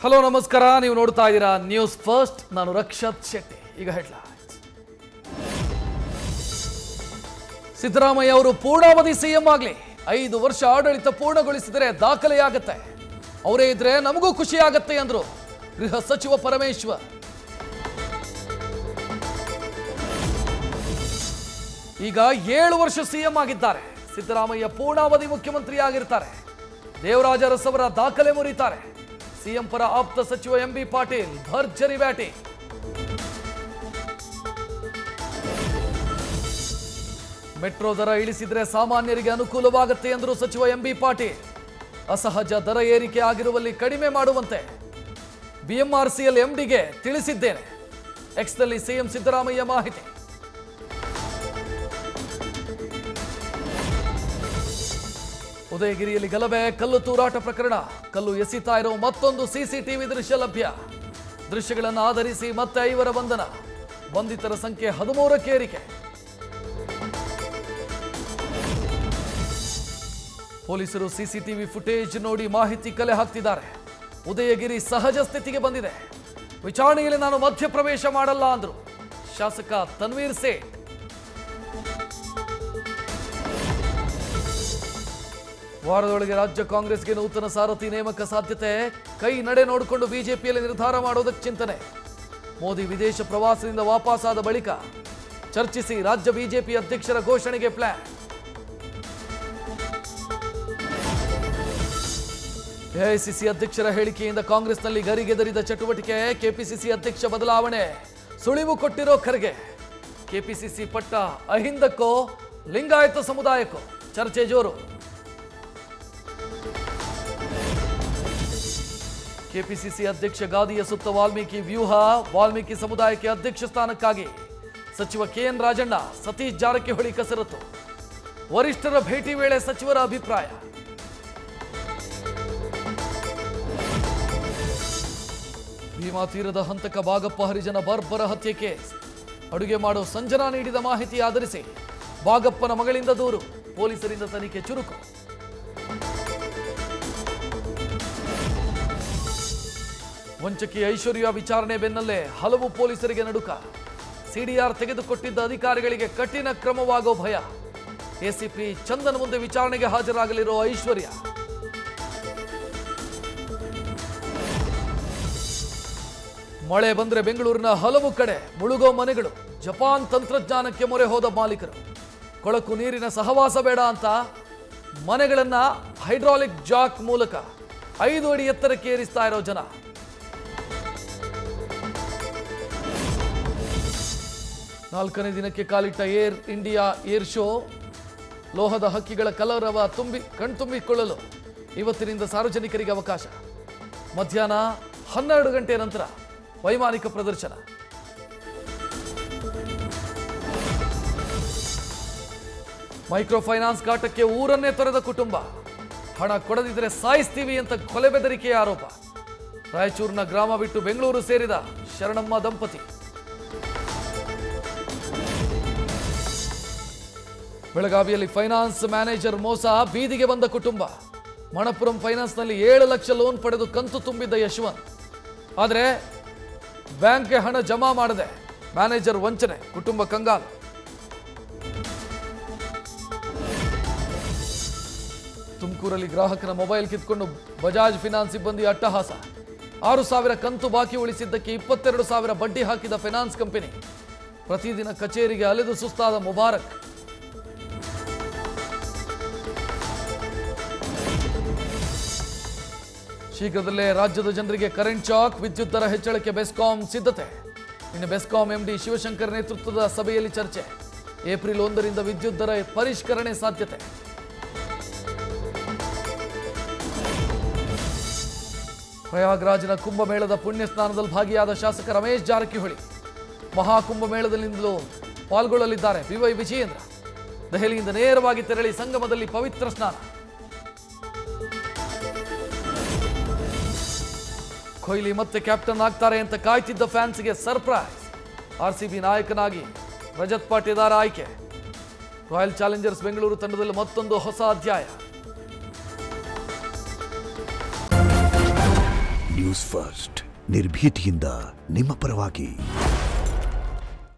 Hello ನಮಸ್ಕಾರ, ನೀವು ನೋಡ್ತಾ ಇದ್ದೀರಾ ನ್ಯೂಸ್ ಫಸ್ಟ್. ನಾನು ರಕ್ಷತ್ ಶೆಟ್ಟಿ. ಈಗ ಹೆಡ್ಲೈನ್ಸ್. ಸಿದ್ದರಾಮಯ್ಯ ಅವರು ಪೂರ್ಣಾವಧಿ ಸಿಎಂ ಆಗಲಿ, 5 ವರ್ಷ ಆಡಳಿತ ಪೂರ್ಣಗೊಳಿಸಿದರೆ ದಾಖಲೆಯಾಗತ್ತೆ, ಅವರೇ ಇದ್ರೆ ನಮಗೂ ಖುಷಿ ಆಗತ್ತೆ ಅಂದ್ರು ಗೃಹ ಸಚಿವ ಪರಮೇಶ್ವರ್. ಈಗ 7 ವರ್ಷ ಸಿಎಂ ಆಗಿದ್ದಾರೆ ಸಿದ್ದರಾಮಯ್ಯ. ಪೂರ್ಣಾವಧಿ ಮುಖ್ಯಮಂತ್ರಿ ಆಗಿರ್ತಾರೆ. ದೇವರಾಜ ಅರಸವರ ದಾಖಲೆ ಮುರಿತಾರೆ. ಸಿಎಂ ಪರ ಆಪ್ತ ಸಚಿವ ಎಂಬಿ ಪಾಟೀಲ್ ಭರ್ಜರಿ ಬ್ಯಾಟಿಂಗ್. ಮೆಟ್ರೋ ದರ ಇಳಿಸಿದ್ರೆ ಸಾಮಾನ್ಯರಿಗೆ ಅನುಕೂಲವಾಗುತ್ತೆ ಎಂದರು ಸಚಿವ ಎಂಬಿ ಪಾಟೀಲ್. ಅಸಹಜ ದರ ಏರಿಕೆ ಆಗಿರುವಲ್ಲಿ ಕಡಿಮೆ ಮಾಡುವಂತೆ ಬಿಎಂಆರ್ಸಿಎಲ್ ಎಂಡಿಗೆ ತಿಳಿಸಿದ್ದೇನೆ. ಎಕ್ಸ್ನಲ್ಲಿ ಸಿಎಂ ಸಿದ್ದರಾಮಯ್ಯ ಮಾಹಿತಿ. ಉದಯಗಿರಿಯಲ್ಲಿ ಗಲಭೆ, ಕಲ್ಲು ತೂರಾಟ ಪ್ರಕರಣ. ಕಲ್ಲು ಎಸಿತಾ ಇರೋ ಮತ್ತೊಂದು ಸಿಸಿಟಿವಿ ದೃಶ್ಯ ಲಭ್ಯ. ದೃಶ್ಯಗಳನ್ನು ಆಧರಿಸಿ ಮತ್ತೆ 5 ಬಂಧನ. ಬಂಧಿತರ ಸಂಖ್ಯೆ 13ಕ್ಕೆ ಏರಿಕೆ. ಪೊಲೀಸರು ಸಿಸಿಟಿವಿ ಫುಟೇಜ್ ನೋಡಿ ಮಾಹಿತಿ ಕಲೆ ಹಾಕ್ತಿದ್ದಾರೆ. ಉದಯಗಿರಿ ಸಹಜ ಸ್ಥಿತಿಗೆ ಬಂದಿದೆ. ವಿಚಾರಣೆಯಲ್ಲಿ ನಾನು ಮಧ್ಯಪ್ರವೇಶ ಮಾಡಲ್ಲ ಅಂದ್ರು ಶಾಸಕ ತನ್ವೀರ್ ಸೇಠ್. ವಾರದೊಳಗೆ ರಾಜ್ಯ ಕಾಂಗ್ರೆಸ್ಗೆ ನೂತನ ಸಾರಥಿ ನೇಮಕ ಸಾಧ್ಯತೆ. ಕೈ ನಡೆ ನೋಡಿಕೊಂಡು ಬಿಜೆಪಿಯಲ್ಲಿ ನಿರ್ಧಾರ ಮಾಡೋದಕ್ಕೆ ಚಿಂತನೆ. ಮೋದಿ ವಿದೇಶ ಪ್ರವಾಸದಿಂದ ವಾಪಸಾದ ಬಳಿಕ ಚರ್ಚಿಸಿ ರಾಜ್ಯ ಬಿಜೆಪಿ ಅಧ್ಯಕ್ಷರ ಘೋಷಣೆಗೆ ಪ್ಲಾನ್. ಎಐಸಿಸಿ ಅಧ್ಯಕ್ಷರ ಹೇಳಿಕೆಯಿಂದ ಕಾಂಗ್ರೆಸ್ನಲ್ಲಿ ಗರಿಗೆದರಿದ ಚಟುವಟಿಕೆ. ಕೆಪಿಸಿಸಿ ಅಧ್ಯಕ್ಷ ಬದಲಾವಣೆ ಸುಳಿವು ಕೊಟ್ಟಿರೋ ಖರ್ಗೆ. ಕೆಪಿಸಿಸಿ ಪಟ್ಟ ಅಹಿಂದಕ್ಕೋ ಲಿಂಗಾಯತ ಸಮುದಾಯಕ್ಕೋ ಚರ್ಚೆ ಜೋರು. ಕೆಪಿಸಿಸಿ ಅಧ್ಯಕ್ಷ ಗಾದಿಯ ಸುತ್ತ ವಾಲ್ಮೀಕಿ ವ್ಯೂಹ. ವಾಲ್ಮೀಕಿ ಸಮುದಾಯಕ್ಕೆ ಅಧ್ಯಕ್ಷ ಸ್ಥಾನಕ್ಕಾಗಿ ಸಚಿವ ಕೆಎನ್ ರಾಜಣ್ಣ, ಸತೀಶ್ ಜಾರಕಿಹೊಳಿ ಕಸರತ್ತು. ವರಿಷ್ಠರ ಭೇಟಿ ವೇಳೆ ಸಚಿವರ ಅಭಿಪ್ರಾಯ. ಭೀಮಾ ತೀರದ ಹಂತಕ ಬಾಗಪ್ಪ ಹರಿಜನ ಬರ್ಬರ ಹತ್ಯೆ ಕೇಸ್. ಅಡುಗೆ ಮಾಡೋ ಸಂಜನಾ ನೀಡಿದ ಮಾಹಿತಿ ಆಧರಿಸಿ ಬಾಗಪ್ಪನ ಮಗಳಿಂದ ದೂರು. ಪೊಲೀಸರಿಂದ ತನಿಖೆ ಚುರುಕು. ವಂಚಕಿ ಐಶ್ವರ್ಯ ವಿಚಾರಣೆ ಬೆನ್ನಲ್ಲೇ ಹಲವು ಪೊಲೀಸರಿಗೆ ನಡುಕ. ಸಿಡಿಆರ್ ತೆಗೆದುಕೊಟ್ಟಿದ್ದ ಅಧಿಕಾರಿಗಳಿಗೆ ಕಠಿಣ ಕ್ರಮವಾಗೋ ಭಯ. ಎಸಿಪಿ ಚಂದನ್ ಮುಂದೆ ವಿಚಾರಣೆಗೆ ಹಾಜರಾಗಲಿರೋ ಐಶ್ವರ್ಯ. ಮಳೆ ಬಂದ್ರೆ ಬೆಂಗಳೂರಿನ ಹಲವು ಕಡೆ ಮುಳುಗೋ ಮನೆಗಳು. ಜಪಾನ್ ತಂತ್ರಜ್ಞಾನಕ್ಕೆ ಮೊರೆ ಹೋದ ಮಾಲೀಕರು. ಕೊಳಕು ನೀರಿನ ಸಹವಾಸ ಬೇಡ ಅಂತ ಮನೆಗಳನ್ನ ಹೈಡ್ರಾಲಿಕ್ ಜಾಕ್ ಮೂಲಕ 5 ಅಡಿ ಎತ್ತರಕ್ಕೆ ಏರಿಸ್ತಾ ಇರೋ ಜನ. ನಾಲ್ಕನೇ ದಿನಕ್ಕೆ ಕಾಲಿಟ್ಟ ಏರ್ ಇಂಡಿಯಾ ಏರ್ ಶೋ. ಲೋಹದ ಹಕ್ಕಿಗಳ ಕಲರವ ಕಣ್ತುಂಬಿಕೊಳ್ಳಲು ಇವತ್ತಿನಿಂದ ಸಾರ್ವಜನಿಕರಿಗೆ ಅವಕಾಶ. ಮಧ್ಯಾಹ್ನ 12 ಗಂಟೆ ನಂತರ ವೈಮಾನಿಕ ಪ್ರದರ್ಶನ. ಮೈಕ್ರೋ ಫೈನಾನ್ಸ್ ಘಾಟಕ್ಕೆ ಊರನ್ನೇ ತೊರೆದ ಕುಟುಂಬ. ಹಣ ಕೊಡದಿದ್ರೆ ಸಾಯಿಸ್ತೀವಿ ಅಂತ ಕೊಲೆ ಬೆದರಿಕೆಯ ಆರೋಪ. ರಾಯಚೂರಿನ ಗ್ರಾಮ ಬಿಟ್ಟು ಬೆಂಗಳೂರು ಸೇರಿದ ಶರಣಮ್ಮ ದಂಪತಿ. ಬೆಳಗಾವಿಯಲ್ಲಿ ಫೈನಾನ್ಸ್ ಮ್ಯಾನೇಜರ್ ಮೋಸ, ಬೀದಿಗೆ ಬಂದ ಕುಟುಂಬ. ಮಣಪುರಂ ಫೈನಾನ್ಸ್ನಲ್ಲಿ 7 ಲಕ್ಷ ಲೋನ್ ಪಡೆದು ಕಂತು ತುಂಬಿದ್ದ ಯಶವಂತ್. ಆದರೆ ಬ್ಯಾಂಕ್ಗೆ ಹಣ ಜಮಾ ಮಾಡದೆ ಮ್ಯಾನೇಜರ್ ವಂಚನೆ, ಕುಟುಂಬ ಕಂಗಾಲು. ತುಮಕೂರಲ್ಲಿ ಗ್ರಾಹಕನ ಮೊಬೈಲ್ ಕಿತ್ಕೊಂಡು ಬಜಾಜ್ ಫಿನಾನ್ಸ್ ಸಿಬ್ಬಂದಿ ಅಟ್ಟಹಾಸ. 6,000 ಕಂತು ಬಾಕಿ ಉಳಿಸಿದ್ದಕ್ಕೆ 22,000 ಬಡ್ಡಿ ಹಾಕಿದ ಫೈನಾನ್ಸ್ ಕಂಪನಿ. ಪ್ರತಿದಿನ ಕಚೇರಿಗೆ ಅಲೆದು ಸುಸ್ತಾದ ಮುಬಾರಕ್. ಶೀಘ್ರದಲ್ಲೇ ರಾಜ್ಯದ ಜನರಿಗೆ ಕರೆಂಟ್ ಶಾಕ್. ವಿದ್ಯುತ್ ದರ ಹೆಚ್ಚಳಕ್ಕೆ ಬೆಸ್ಕಾಂ ಸಿದ್ಧತೆ. ಇನ್ನು ಬೆಸ್ಕಾಂ ಎಂಡಿ ಶಿವಶಂಕರ್ ನೇತೃತ್ವದ ಸಭೆಯಲ್ಲಿ ಚರ್ಚೆ. ಏಪ್ರಿಲ್ 1ರಿಂದ ವಿದ್ಯುತ್ ದರ ಪರಿಷ್ಕರಣೆ ಸಾಧ್ಯತೆ. ಪ್ರಯಾಗ್ರಾಜ್ನ ಕುಂಭಮೇಳದ ಪುಣ್ಯ ಸ್ನಾನದಲ್ಲಿ ಭಾಗಿಯಾದ ಶಾಸಕ ರಮೇಶ್ ಜಾರಕಿಹೊಳಿ ಮಹಾಕುಂಭಮೇಳದಲ್ಲಿಂದಲೂ ಪಾಲ್ಗೊಳ್ಳಲಿದ್ದಾರೆ. ಬಿವೈ ವಿಜಯೇಂದ್ರ ದೆಹಲಿಯಿಂದ ನೇರವಾಗಿ ತೆರಳಿ ಸಂಗಮದಲ್ಲಿ ಪವಿತ್ರ ಸ್ನಾನ. ಕೊಹ್ಲಿ ಮತ್ತೆ ಕ್ಯಾಪ್ಟನ್ ಆಗ್ತಾರೆ ಅಂತ ಕಾಯ್ತಿದ್ದ ಫ್ಯಾನ್ಸ್ಗೆ ಸರ್ಪ್ರೈಸ್. ಆರ್ಸಿಬಿ ನಾಯಕನಾಗಿ ರಜತ್ ಪಾಟೀದಾರ್ ಆಯ್ಕೆ. ರಾಯಲ್ ಚಾಲೆಂಜರ್ಸ್ ಬೆಂಗಳೂರು ತಂಡದಲ್ಲಿ ಮತ್ತೊಂದು ಹೊಸ ಅಧ್ಯಾಯ. ನ್ಯೂಸ್ ಫಸ್ಟ್ ನಿರ್ಭೀತಿಯಿಂದ ನಿಮ್ಮ ಪರವಾಗಿ.